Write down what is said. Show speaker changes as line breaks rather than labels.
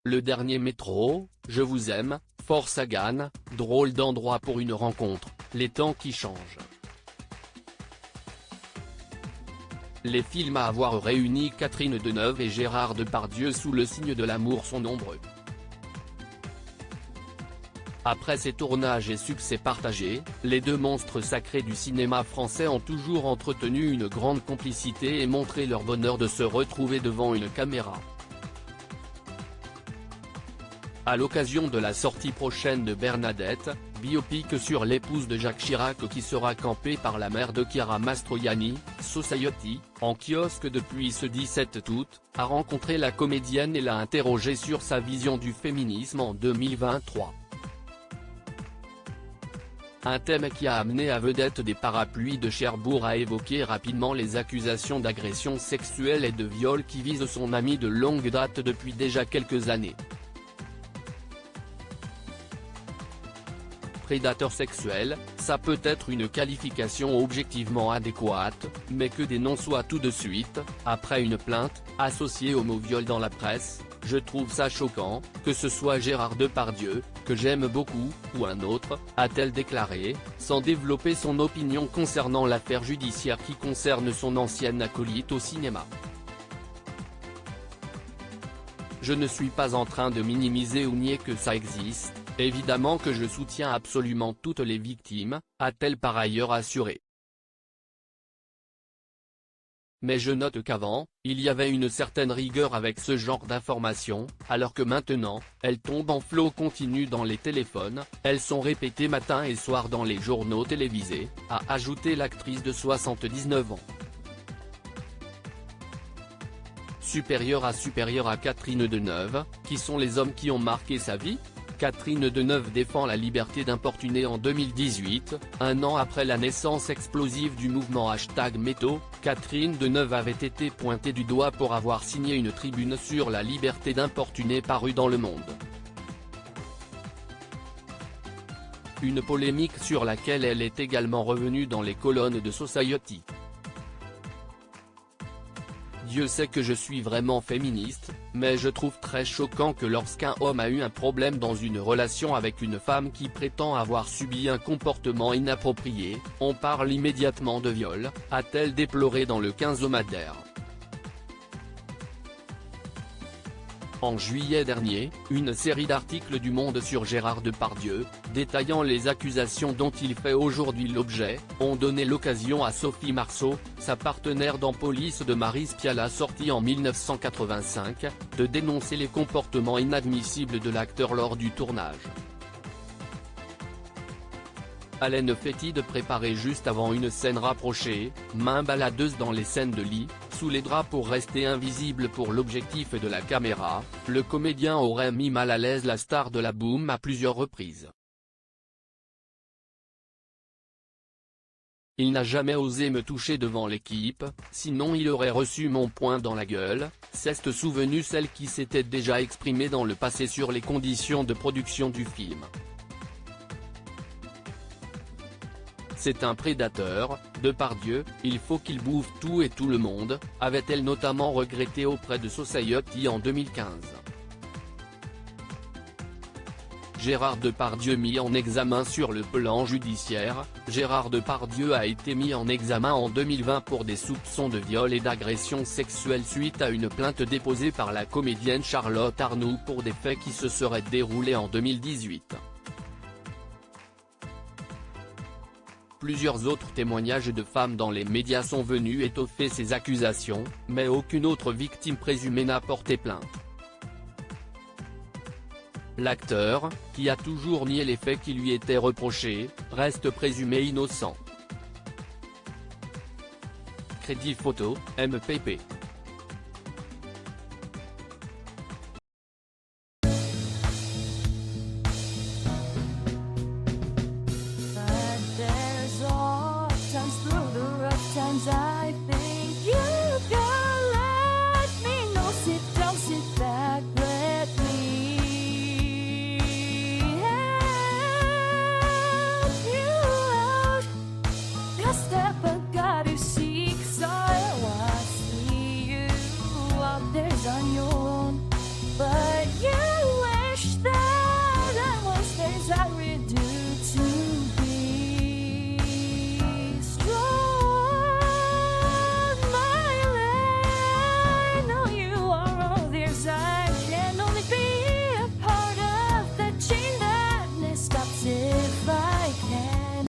Le dernier métro, Je vous aime, Fort Sagan, drôle d'endroit pour une rencontre, les temps qui changent. Les films à avoir réuni Catherine Deneuve et Gérard Depardieu sous le signe de l'amour sont nombreux. Après ces tournages et succès partagés, les deux monstres sacrés du cinéma français ont toujours entretenu une grande complicité et montré leur bonheur de se retrouver devant une caméra. À l'occasion de la sortie prochaine de Bernadette, biopic sur l'épouse de Jacques Chirac qui sera campée par la mère de Chiara Mastroianni, Society, en kiosque depuis ce 17 août, a rencontré la comédienne et l'a interrogée sur sa vision du féminisme en 2023. Un thème qui a amené à vedette des Parapluies de Cherbourg à évoquer rapidement les accusations d'agression sexuelle et de viol qui visent son amie de longue date depuis déjà quelques années. Prédateur sexuel, ça peut être une qualification objectivement adéquate, mais que des noms soient tout de suite, après une plainte, associés au mot viol dans la presse, je trouve ça choquant, que ce soit Gérard Depardieu, que j'aime beaucoup, ou un autre, a-t-elle déclaré, sans développer son opinion concernant l'affaire judiciaire qui concerne son ancienne acolyte au cinéma. Je ne suis pas en train de minimiser ou nier que ça existe, évidemment que je soutiens absolument toutes les victimes, a-t-elle par ailleurs assuré. Mais je note qu'avant, il y avait une certaine rigueur avec ce genre d'informations, alors que maintenant, elles tombent en flot continu dans les téléphones, elles sont répétées matin et soir dans les journaux télévisés, a ajouté l'actrice de 79 ans. Supérieure à Catherine Deneuve, qui sont les hommes qui ont marqué sa vie ? Catherine Deneuve défend la liberté d'importuner en 2018, un an après la naissance explosive du mouvement #MeToo, Catherine Deneuve avait été pointée du doigt pour avoir signé une tribune sur la liberté d'importuner parue dans Le Monde. Une polémique sur laquelle elle est également revenue dans les colonnes de Society. Dieu sait que je suis vraiment féministe, mais je trouve très choquant que lorsqu'un homme a eu un problème dans une relation avec une femme qui prétend avoir subi un comportement inapproprié, on parle immédiatement de viol, a-t-elle déploré dans le quinzomadaire. En juillet dernier, une série d'articles du Monde sur Gérard Depardieu, détaillant les accusations dont il fait aujourd'hui l'objet, ont donné l'occasion à Sophie Marceau, sa partenaire dans Police de Maris Pialat sortie en 1985, de dénoncer les comportements inadmissibles de l'acteur lors du tournage. Haleine fétide préparée juste avant une scène rapprochée, main baladeuse dans les scènes de lit, sous les draps pour rester invisible pour l'objectif de la caméra, le comédien aurait mis mal à l'aise la star de la boum à plusieurs reprises. Il n'a jamais osé me toucher devant l'équipe, sinon il aurait reçu mon poing dans la gueule, s'est souvenue celle qui s'était déjà exprimée dans le passé sur les conditions de production du film. C'est un prédateur, Depardieu, il faut qu'il bouffe tout et tout le monde, avait-elle notamment regretté auprès de Society en 2015. Gérard Depardieu mis en examen sur le plan judiciaire, Gérard Depardieu a été mis en examen en 2020 pour des soupçons de viol et d'agression sexuelle suite à une plainte déposée par la comédienne Charlotte Arnoux pour des faits qui se seraient déroulés en 2018. Plusieurs autres témoignages de femmes dans les médias sont venus étoffer ces accusations, mais aucune autre victime présumée n'a porté plainte. L'acteur, qui a toujours nié les faits qui lui étaient reprochés, reste présumé innocent. Crédit photo, MPP.
Through the rough times